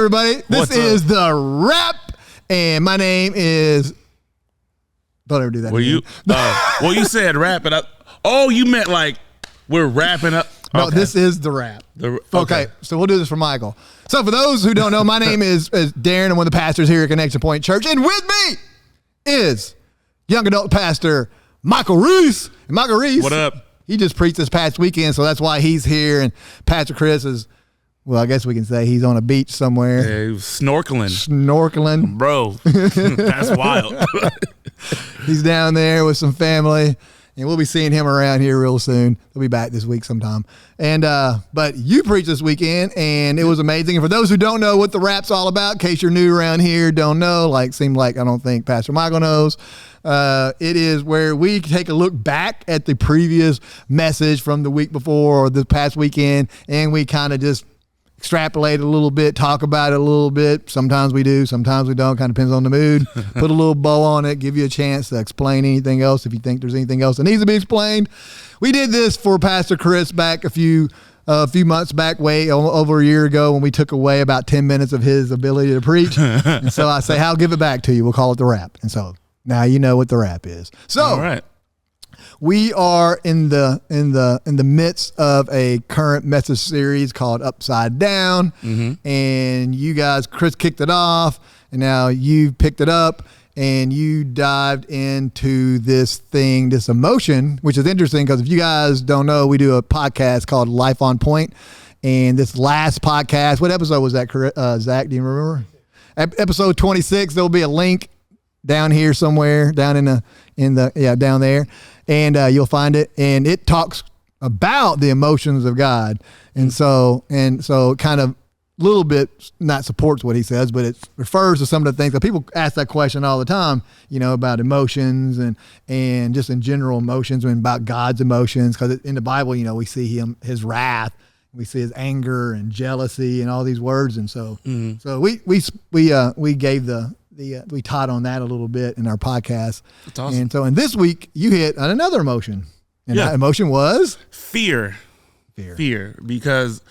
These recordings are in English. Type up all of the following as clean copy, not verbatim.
everybody. This is The Wrap, and my name is... Don't ever do that again. Well, you said wrap it up. Oh, you meant like we're wrapping up. No, this is The Wrap. Okay, so we'll do this for Michael. So for those who don't know, my name is Darren. I'm one of the pastors here at Connection Point Church, and with me is young adult pastor Michael Reese. And Michael Reese, what up? He just preached this past weekend, so that's why he's here. And Pastor Chris is, well, I guess we can say he's on a beach somewhere. Yeah, he was snorkeling. Bro, that's wild. He's down there with some family, and we'll be seeing him around here real soon. He'll be back this week sometime. And but you preached this weekend, and it was amazing. And for those who don't know what The Wrap's all about, in case you're new around here, don't know, I don't think Pastor Michael knows. It is where we take a look back at the previous message from the week before or the past weekend, and we kind of just extrapolate a little bit, talk about it a little bit. Sometimes we do, sometimes we don't. Kind of depends on the mood. Put a little bow on it, give you a chance to explain anything else if you think there's anything else that needs to be explained. We did this for Pastor Chris back a few months back, over a year ago, when we took away about 10 minutes of his ability to preach. And so I say, I'll give it back to you. We'll call it The Wrap. And so now you know what The Wrap is. So, all right. We are in the midst of a current message series called Upside Down, and you guys, Chris kicked it off, and now you picked it up, and you dived into this emotion, which is interesting because if you guys don't know, we do a podcast called Life on Point, and this last podcast, what episode was that, Zach? Do you remember? Episode 26. There'll be a link down here somewhere, down down there. And you'll find it, and it talks about the emotions of God, and so kind of a little bit not supports what he says, but it refers to some of the things that people ask that question all the time, about emotions and just in general emotions and about God's emotions, because in the Bible, we see his wrath, we see his anger and jealousy and all these words, and so we gave we taught on that a little bit in our podcast. That's awesome. And this week you hit on another emotion. And that emotion was? Fear. Because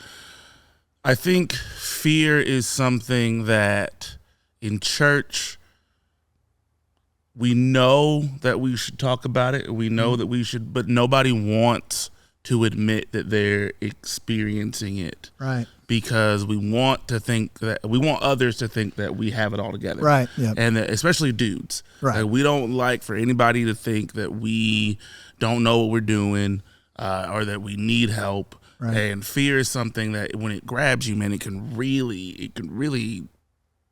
I think fear is something that in church we know that we should talk about it. We know that we should, but nobody wants to admit that they're experiencing it. Right. Because we want others to think that we have it all together. Right. Yep. And especially dudes. Right. We don't like for anybody to think that we don't know what we're doing, or that we need help. Right. And fear is something that when it grabs you, man, it can really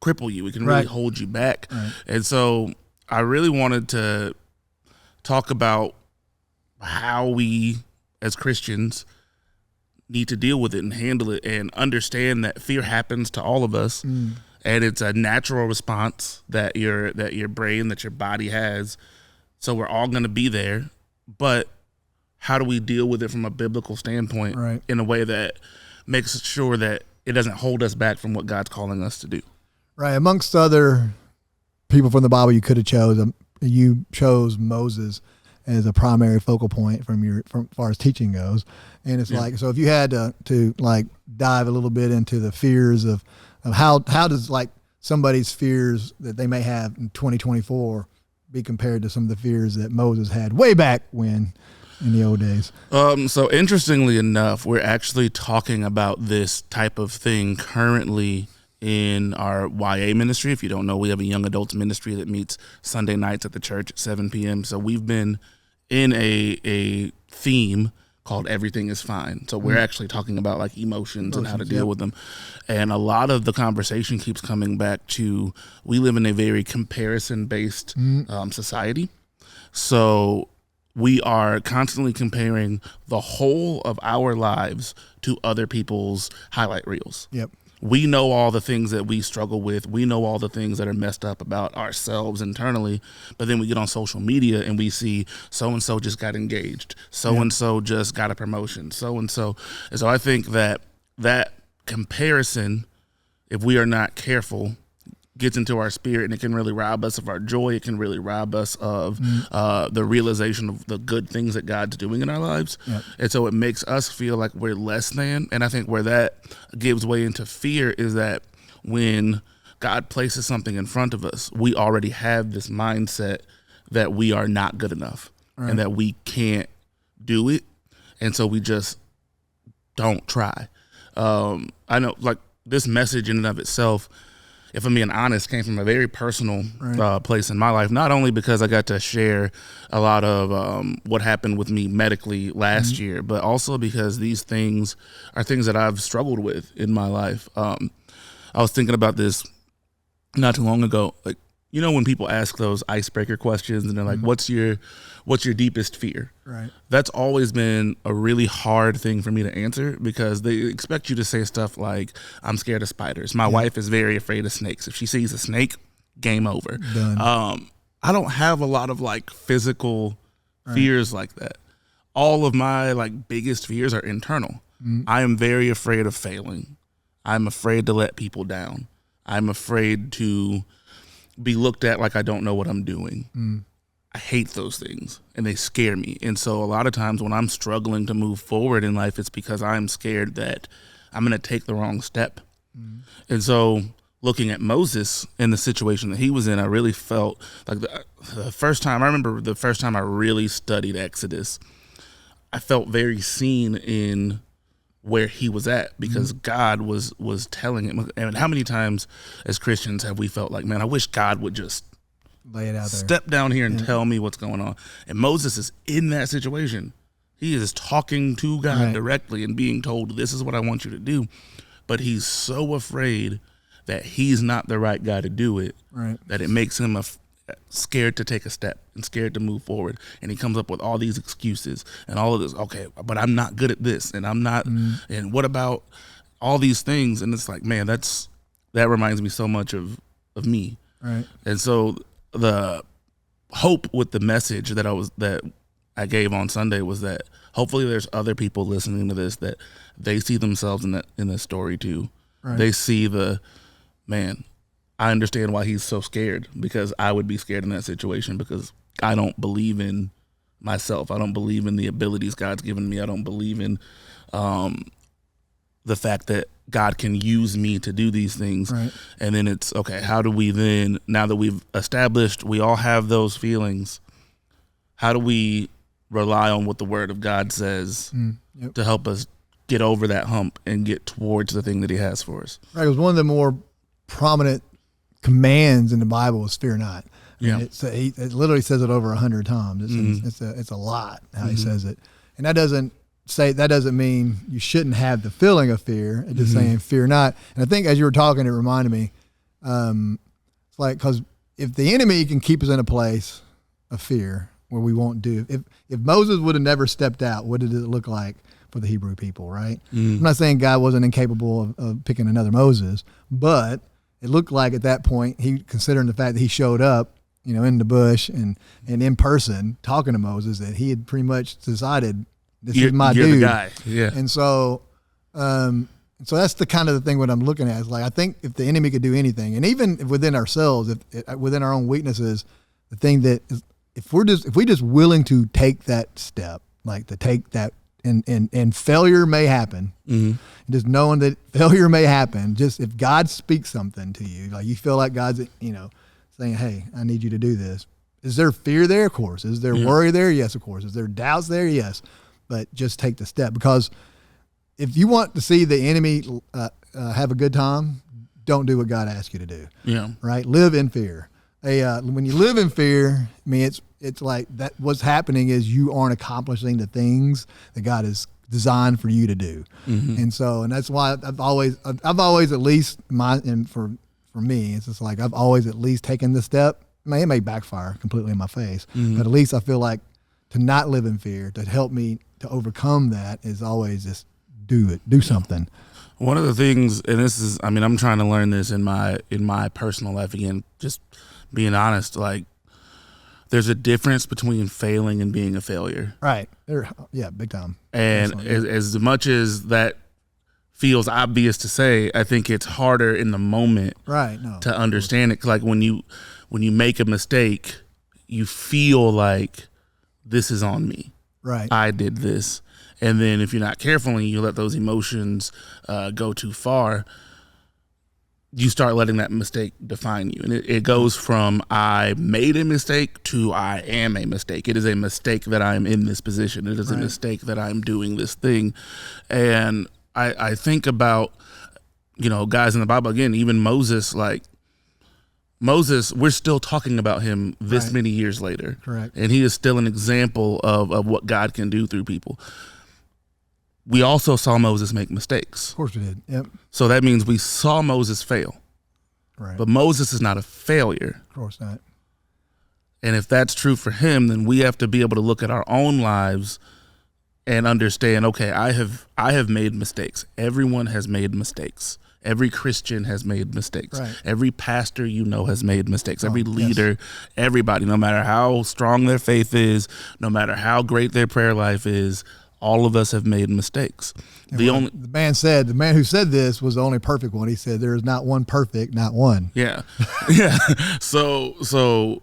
cripple you. It can really hold you back. Right. And so I really wanted to talk about how we as Christians need to deal with it and handle it and understand that fear happens to all of us, and it's a natural response that your brain, that your body has. So we're all going to be there, but how do we deal with it from a biblical standpoint, in a way that makes sure that it doesn't hold us back from what God's calling us to do? Right. Amongst other people from the Bible, you could have you chose Moses as a primary focal point from far as teaching goes. And it's like, so if you had to dive a little bit into the fears of how does somebody's fears that they may have in 2024 be compared to some of the fears that Moses had way back when in the old days? So interestingly enough, we're actually talking about this type of thing currently in our YA ministry. If you don't know, we have a young adults ministry that meets Sunday nights at the church at 7 p.m. So we've been in a theme called Everything is Fine. So we're actually talking about emotions and how to deal with them. And a lot of the conversation keeps coming back to, we live in a very comparison-based society. So we are constantly comparing the whole of our lives to other people's highlight reels. Yep. We know all the things that we struggle with. We know all the things that are messed up about ourselves internally. But then we get on social media and we see so-and-so just got engaged. So-and-so just got a promotion. So-and-so. And so I think that comparison, if we are not careful, gets into our spirit, and it can really rob us of our joy. It can really rob us of the realization of the good things that God's doing in our lives. Yep. And so it makes us feel like we're less than. And I think where that gives way into fear is that when God places something in front of us, we already have this mindset that we are not good enough and that we can't do it. And so we just don't try. I know, like, this message in and of itself, if I'm being honest, came from a very personal place in my life, not only because I got to share a lot of what happened with me medically last year, but also because these things are things that I've struggled with in my life. I was thinking about this not too long ago. Like, you know, when people ask those icebreaker questions and they're like, what's your deepest fear? Right. That's always been a really hard thing for me to answer because they expect you to say stuff like, I'm scared of spiders. My wife is very afraid of snakes. If she sees a snake, game over. Done. I don't have a lot of like physical fears like that. All of my like biggest fears are internal. I am very afraid of failing. I'm afraid to let people down. I'm afraid to be looked at like I don't know what I'm doing. I hate those things and they scare me. And so a lot of times when I'm struggling to move forward in life, it's because I'm scared that I'm going to take the wrong step. And so looking at Moses in the situation that he was in, I really felt like the first time I really studied Exodus, I felt very seen in where he was at because God was telling him. And how many times as Christians have we felt like, man, I wish God would just lay it out there, step down here and tell me what's going on. And Moses is in that situation. He is talking to God directly and being told, this is what I want you to do. But he's so afraid that he's not the right guy to do it, that it makes him scared to take a step and scared to move forward. And he comes up with all these excuses and all of this. Okay, but I'm not good at this and I'm not, and what about all these things? And it's like, man, that reminds me so much of me. Right. And so the hope with the message that I gave on Sunday was that hopefully there's other people listening to this that they see themselves in this story too. They see man, I understand why he's so scared because I would be scared in that situation because I don't believe in myself. I don't believe in the abilities God's given me. I don't believe in the fact that God can use me to do these things. And then it's, okay, how do we then, now that we've established we all have those feelings, how do we rely on what the Word of God says to help us get over that hump and get towards the thing that he has for us? Right. It was one of the more prominent commands in the Bible is fear not. I mean, it literally says it over 100 times. It's a lot how he says it. And that doesn't mean you shouldn't have the feeling of fear. It's just saying fear not. And I think as you were talking, it reminded me, it's like, because if the enemy can keep us in a place of fear where we won't do, if Moses would have never stepped out, what did it look like for the Hebrew people, right? I'm not saying God wasn't incapable of picking another Moses, but it looked like at that point, considering the fact that he showed up, in the bush and in person talking to Moses, that he had pretty much decided, this is my you're dude. The guy. Yeah. And so that's the kind of the thing what I'm looking at is like, I think if the enemy could do anything, and even within ourselves, within our own weaknesses, the thing that is, if we just willing to take that step, like to take that, and failure may happen. Just knowing that failure may happen. Just if God speaks something to you, like you feel like God's, saying, "Hey, I need you to do this." Is there fear there? Of course. Is there worry there? Yes, of course. Is there doubts there? Yes. But just take the step, because if you want to see the enemy have a good time, don't do what God asks you to do. Yeah. Right. Live in fear. When you live in fear, I mean, it's like that. What's happening is you aren't accomplishing the things that God has designed for you to do, and that's why I've always at least for me, it's just like I've always at least taken the step. It may backfire completely in my face, but at least I feel like to not live in fear, to help me to overcome that, is always just do something. One of the things, and this is, I mean, I'm trying to learn this in my personal life again, just being honest, like there's a difference between failing and being a failure. Right. Yeah, big time. And as much as that feels obvious to say, I think it's harder in the moment to understand it. Like when you make a mistake, you feel like this is on me. Right. I did this. And then if you're not careful and you let those emotions go too far, you start letting that mistake define you. And it goes from I made a mistake to I am a mistake. It is a mistake that I'm in this position. It is a mistake that I'm doing this thing. And I think about, guys in the Bible, again, even Moses, we're still talking about him this many years later. Correct. And he is still an example of what God can do through people. We also saw Moses make mistakes. Of course we did. Yep. So that means we saw Moses fail. Right. But Moses is not a failure. Of course not. And if that's true for him, then we have to be able to look at our own lives and understand, okay, I have made mistakes. Everyone has made mistakes. Every Christian has made mistakes. Right. Every pastor has made mistakes. Every leader, everybody, no matter how strong their faith is, no matter how great their prayer life is, all of us have made mistakes. The man who said this was the only perfect one. He said, there is not one perfect, not one. Yeah. Yeah. So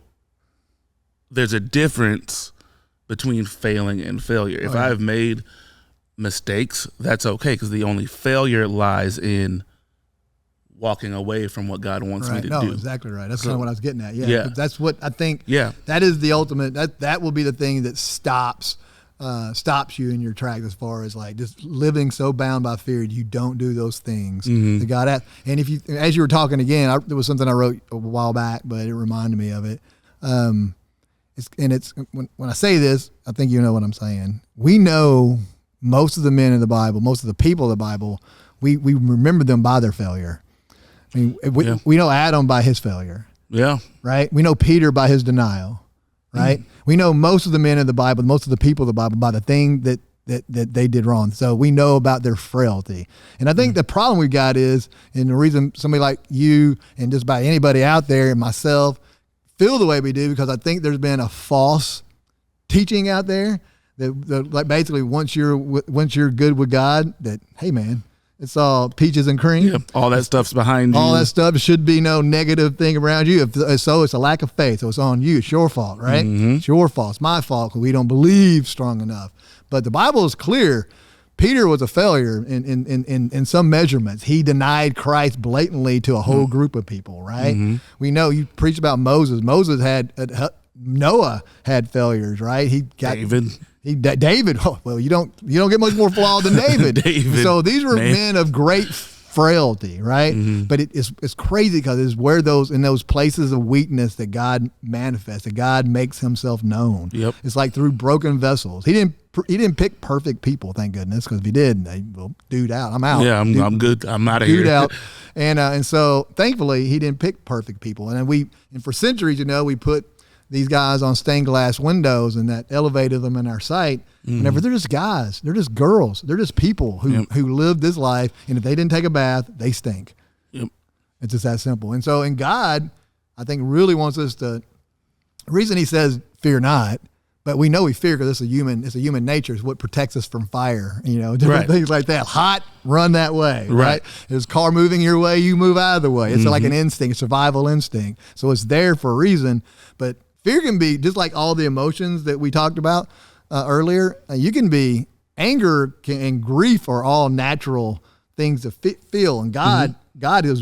there's a difference between failing and failure. If I've made mistakes, that's okay, because the only failure lies in walking away from what God wants me to do. Exactly right. That's kind of what I was getting at. Yeah. That's what I think. Yeah. That is the ultimate. That will be the thing that stops you in your track, as far as just living so bound by fear you don't do those things that God asked. And as you were talking again, there was something I wrote a while back, but it reminded me of it. When I say this, I think you know what I'm saying. We know most of the men in the Bible, most of the people in the Bible, we remember them by their failure. I mean, we know Adam by his failure. Yeah. Right? We know Peter by his denial. Right? We know most of the men in the Bible, most of the people in the Bible, by the thing that they did wrong. So we know about their frailty. And I think the problem we've got is, and the reason somebody like you and just about anybody out there and myself feel the way we do, because I think there's been a false teaching out there that basically once you're good with God, that, hey man, it's all peaches and cream. Yep. All that stuff's behind you. All that stuff should be no negative thing around you. If so, it's a lack of faith. So it's on you. It's your fault, right? It's your fault. It's my fault because we don't believe strong enough. But the Bible is clear. Peter was a failure in some measurements. He denied Christ blatantly to a whole group of people, right? We know you preach about Moses. Noah had failures, right? David. Oh, well, you don't get much more flawed than David. So these were men of great frailty, right? But it's crazy because it's where in those places of weakness that God manifests, that God makes himself known. Yep. It's like through broken vessels. He didn't pick perfect people, thank goodness, because if he did, dude out. I'm out. Yeah, I'm good. I'm out of here. Dude out. And so thankfully he didn't pick perfect people. And for centuries, we put these guys on stained glass windows, and that elevated them in our sight. Whenever they're just guys, they're just girls, they're just people who lived this life, and if they didn't take a bath, they stink. Yep. It's just that simple. And so, in God, I think really wants us to. The reason He says "fear not," but we know we fear because it's a human nature. It's what protects us from fire. Different things like that. Hot, run that way. Right. There's a car moving your way, you move out of the way. It's like an instinct, survival instinct. So it's there for a reason, but. Fear can be just like all the emotions that we talked about earlier. You can be anger and grief are all natural things to feel, and God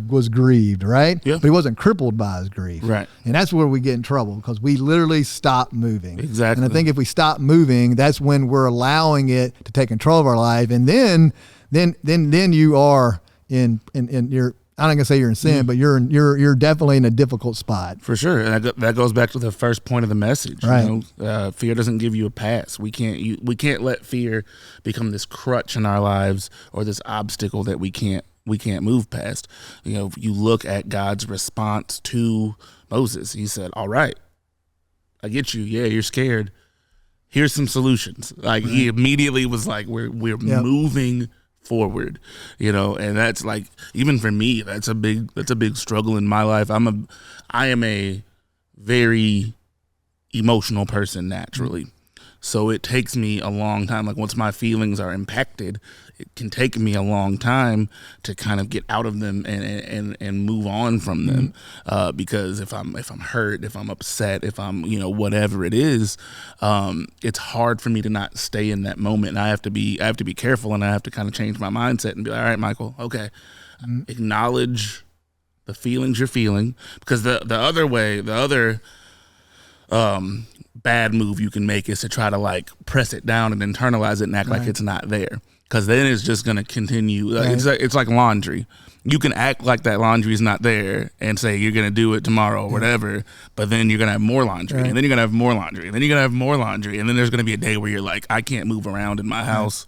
was grieved, right? Yeah. But He wasn't crippled by His grief, right? And that's where we get in trouble because we literally stop moving. Exactly. And I think if we stop moving, that's when we're allowing it to take control of our life, and then you are in your. I'm not gonna say you're in sin, but you're definitely in a difficult spot. For sure, and that goes back to the first point of the message. Right. Fear doesn't give you a pass. We can't let fear become this crutch in our lives or this obstacle that we can't move past. You look at God's response to Moses. He said, "All right, I get you. Yeah, you're scared. Here's some solutions." He immediately was like, "We're moving forward," and that's like, even for me, that's a big struggle in my life. I am a very emotional person naturally, so it takes me a long time. Like once my feelings are impacted, it can take me a long time to kind of get out of them and move on from them. Because if I'm hurt, if I'm upset, if I'm whatever it is, it's hard for me to not stay in that moment. And I have to be careful, and I have to kind of change my mindset and be like, all right, Michael, okay, acknowledge the feelings you're feeling, because the other bad move you can make is to try to like press it down and internalize it and act like it's not there, because then it's just going to continue. It's like laundry. You can act like that laundry is not there and say you're going to do it tomorrow or whatever, but then you're going to have more laundry, and then you're going to have more laundry, and then you're going to have more laundry, and then there's going to be a day where you're like, I can't move around in my house,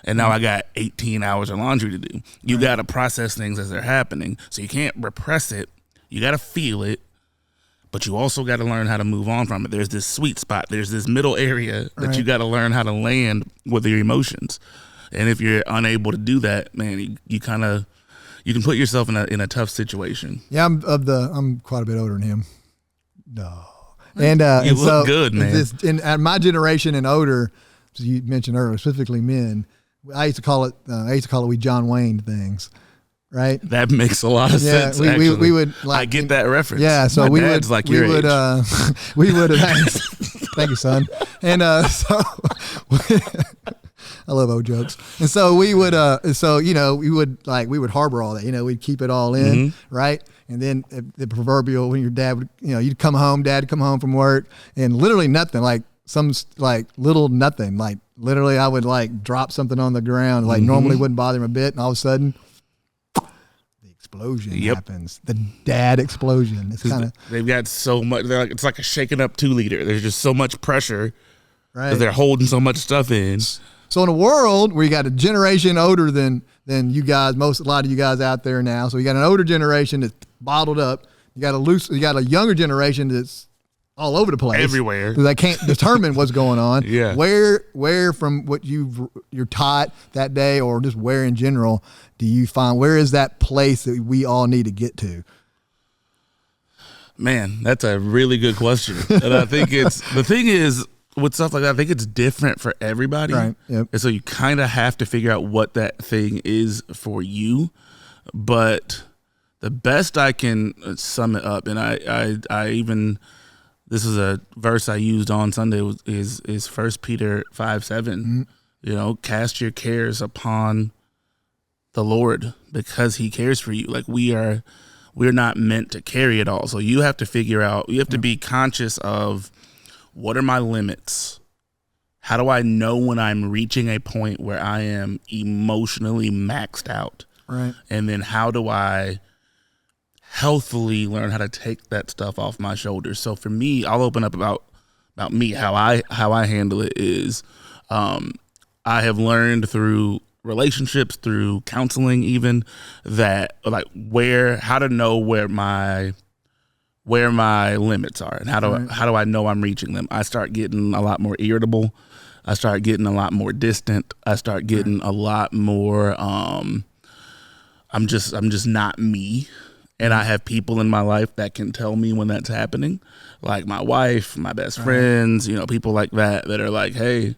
and now I got 18 hours of laundry to do. You got to process things as they're happening, so you can't repress it. You got to feel it, but you also got to learn how to move on from it. There's this sweet spot. There's this middle area that you got to learn how to land with your emotions, and if you're unable to do that, man, you kind of... You can put yourself in a tough situation. Yeah, I'm quite a bit older than him. No, and you look good, man. In my generation and older, as you mentioned earlier, specifically men, I used to call it we John Wayne things, right? That makes a lot of sense. We would like, I get that reference. Yeah, so my dad's like your age. We would thank you, son. And so. I love old jokes. And so we would, we would harbor all that, we'd keep it all in, right? And then the proverbial, when your dad would, you'd come home, dad would come home from work and literally nothing, like some like little nothing, like literally I would like drop something on the ground, like normally wouldn't bother him a bit. And all of a sudden the explosion happens, the dad explosion. It's kind of, they've got so much, it's like a shaken up 2-liter. There's just so much pressure because they're holding so much stuff in. So in a world where you got a generation older than you guys, a lot of you guys out there now, so you got an older generation that's bottled up. You got a younger generation that's all over the place, everywhere. They can't determine what's going on. Yeah. Where from what you're taught that day, or just where in general, do you find where is that place that we all need to get to? Man, that's a really good question, and I think the thing is. With stuff like that, I think it's different for everybody. Right. Yep. And so you kind of have to figure out what that thing is for you. But the best I can sum it up, and I even, this is a verse I used on Sunday, is 1 Peter 5:7. Cast your cares upon the Lord because he cares for you. Like we're not meant to carry it all. So you have to figure out, you have to be conscious of, what are my limits? How do I know when I'm reaching a point where I am emotionally maxed out? Right. And then how do I healthily learn how to take that stuff off my shoulders? So for me, I'll open up about me, how I handle it is I have learned through relationships, through counseling even, that like how to know where my limits are and how do I know I'm reaching them. I start getting a lot more irritable. I start getting a lot more distant. I start getting a lot more I'm just not me. And I have people in my life that can tell me when that's happening, like my wife, my best friends, people like that are like, hey,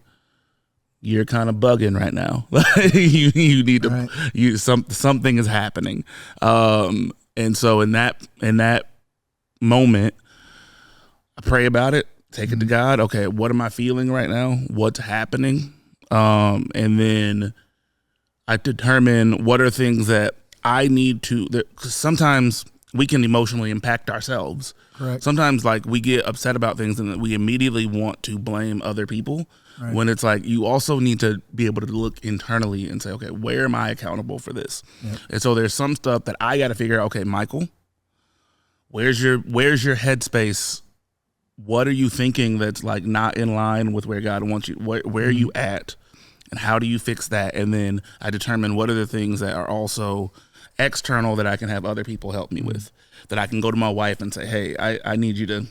you're kind of bugging right now. you need to something is happening. And so in that moment, I pray about it, take it to God. Okay, what am I feeling right now? What's happening? And then I determine what are things that I need to, because sometimes we can emotionally impact ourselves. Correct. Sometimes like we get upset about things and we immediately want to blame other people. Right. When it's like you also need to be able to look internally and say, okay, where am I accountable for this? Yep. And so there's some stuff that I got to figure out. Okay, Michael, where's your headspace? What are you thinking that's like not in line with where God wants you? Where are you at? And how do you fix that? And then I determine what are the things that are also external that I can have other people help me with. That I can go to my wife and say, hey, I need you to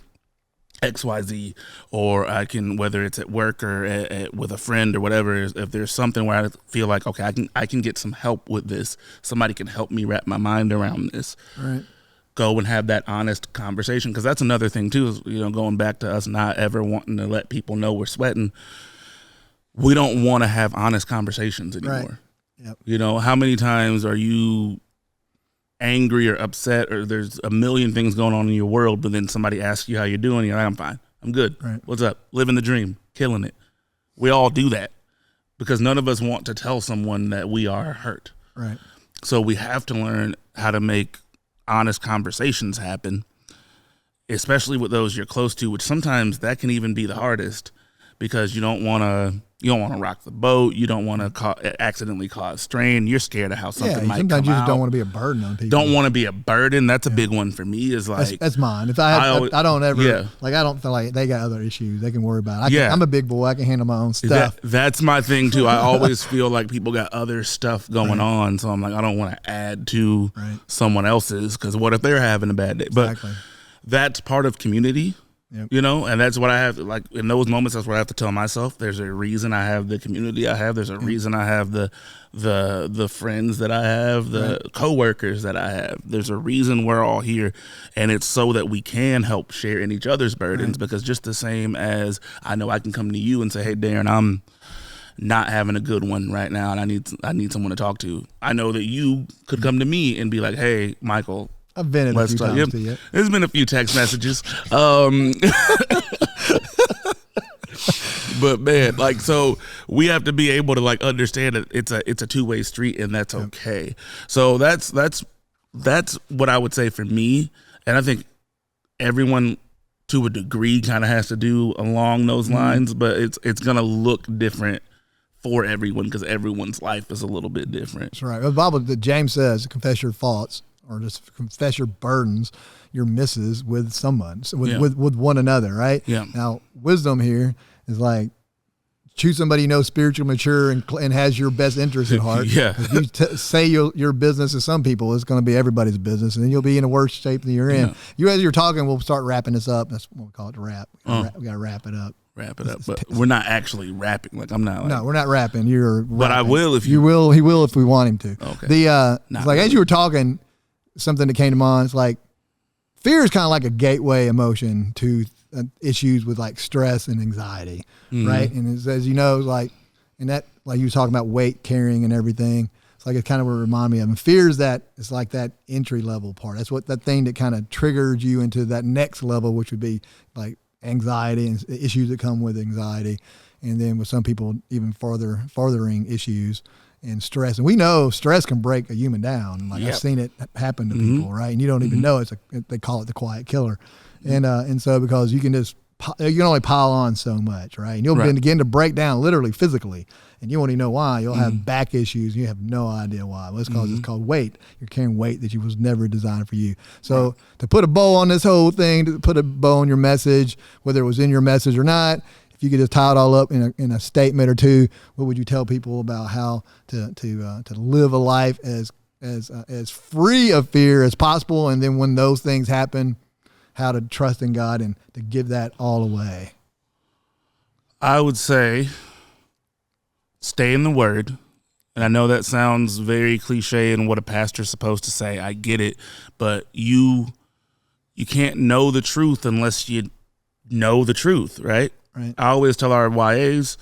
XYZ, or I can, whether it's at work or with a friend or whatever, if there's something where I feel like, okay, I can get some help with this. Somebody can help me wrap my mind around this. Right. Go and have that honest conversation, because that's another thing too, is, going back to us not ever wanting to let people know we're sweating. We don't want to have honest conversations anymore. Right. Yep. How many times are you angry or upset, or there's a million things going on in your world, but then somebody asks you how you're doing, you're like, I'm fine, I'm good. Right. What's up? Living the dream, killing it. We all do that because none of us want to tell someone that we are hurt. Right. So we have to learn how to make honest conversations happen, especially with those you're close to, which sometimes that can even be the hardest because you don't want to rock the boat. You don't want to accidentally cause strain. You're scared of how something might come out. Sometimes you just don't want to be a burden on people. Don't want to be a burden. That's a big one for me. Is like that's mine. If I don't ever like I don't feel like they got other issues they can worry about. I'm a big boy. I can handle my own stuff. That's my thing too. I always feel like people got other stuff going on, so I'm like I don't want to add to someone else's because what if they're having a bad day? But that's part of community. Yep. You know, and that's what I have, like, in those moments, that's what I have to tell myself. There's a reason I have the community I have. There's a reason I have the friends that I have, the coworkers that I have. There's a reason we're all here, and it's so that we can help share in each other's burdens, because just the same as I know I can come to you and say, hey, Darren, I'm not having a good one right now, and I need someone to talk to. I know that you could come to me and be like, hey, Michael, I've been in a few times to you. There's been a few text messages. But man, like, so we have to be able to like understand that it's a two-way street, and that's okay. So that's what I would say for me. And I think everyone to a degree kind of has to do along those lines, but it's going to look different for everyone because everyone's life is a little bit different. That's right. The Bible, James says, confess your faults, or just confess your burdens, your misses with someone, with one another, right? Yeah. Now, wisdom here is like, choose somebody you know spiritually mature and has your best interest at heart. Yeah. If you say your business to some people, it's going to be everybody's business, and then you'll be in a worse shape than you're in. You, as you're talking, we'll start wrapping this up. That's what we call it, the wrap. We got to wrap it up. Wrap it up, but we're not actually rapping. Like I'm not. Like, no, we're not rapping. You're. But rapping. I will if you will. He will if we want him to. Okay. It's like as you were talking, something that came to mind. It's like fear is kind of like a gateway emotion to issues with like stress and anxiety, right? And it's, as you know, like, and that, like you were talking about weight carrying and everything. It's like it's kind of what it reminded me of. And fear is that it's like that entry level part. That's what that thing that kind of triggers you into that next level, which would be like anxiety and issues that come with anxiety, and then with some people even furthering issues and stress. And we know stress can break a human down. Like I've seen it happen to people, right? And you don't even know they call it the quiet killer. And so because you can only pile on so much, right? And you'll begin to break down literally physically, and you won't even know why. You'll have back issues, and you have no idea why. Well, it's because it's called weight. You're carrying weight that was never designed for you. So to put a bow on this whole thing, to put a bow on your message, whether it was in your message or not, if you could just tie it all up in a statement or two, what would you tell people about how to live a life as free of fear as possible, and then when those things happen, how to trust in God and to give that all away? I would say stay in the Word. And I know that sounds very cliche and what a pastor's supposed to say. I get it. But you can't know the truth unless you know the truth, right? Right. I always tell our YAs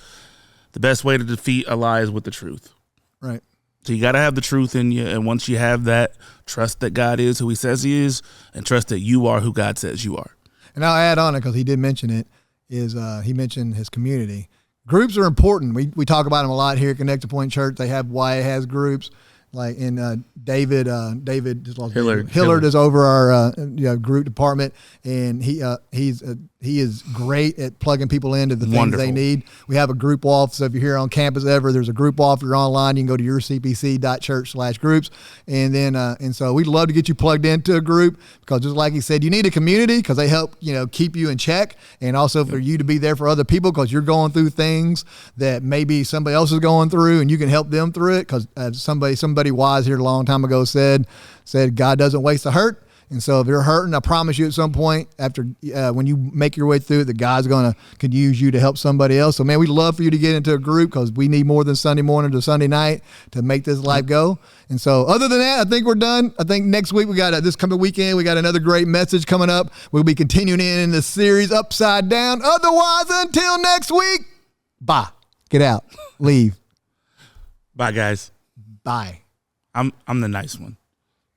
the best way to defeat a lie is with the truth. Right. So you got to have the truth in you. And once you have that, trust that God is who he says he is, and trust that you are who God says you are. And I'll add on it because he did mention it, is he mentioned his community. Groups are important. We talk about them a lot here at Connect to Point Church. They have YA has groups. Like in David Hillard is over our group department, and he is great at plugging people into the things they need. We have a group office. So if you're here on campus ever, there's a group office. If you're online, you can go to yourcpc.church/groups, and then and so we'd love to get you plugged into a group, because just like he said, you need a community because they help keep you in check, and also for you to be there for other people because you're going through things that maybe somebody else is going through, and you can help them through it because somebody wise here a long time ago said God doesn't waste a hurt. And so if you're hurting, I promise you at some point after when you make your way through it, that God's could use you to help somebody else. So man, we'd love for you to get into a group because we need more than Sunday morning to Sunday night to make this life go. And so other than that, I think we're done. I think next week we got this coming weekend, we got another great message coming up. We'll be continuing in the series Upside Down. Otherwise, until next week, bye. Get out. Leave. Bye, guys. Bye. I'm the nice one.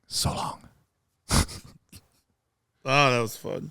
So long. Oh, that was fun.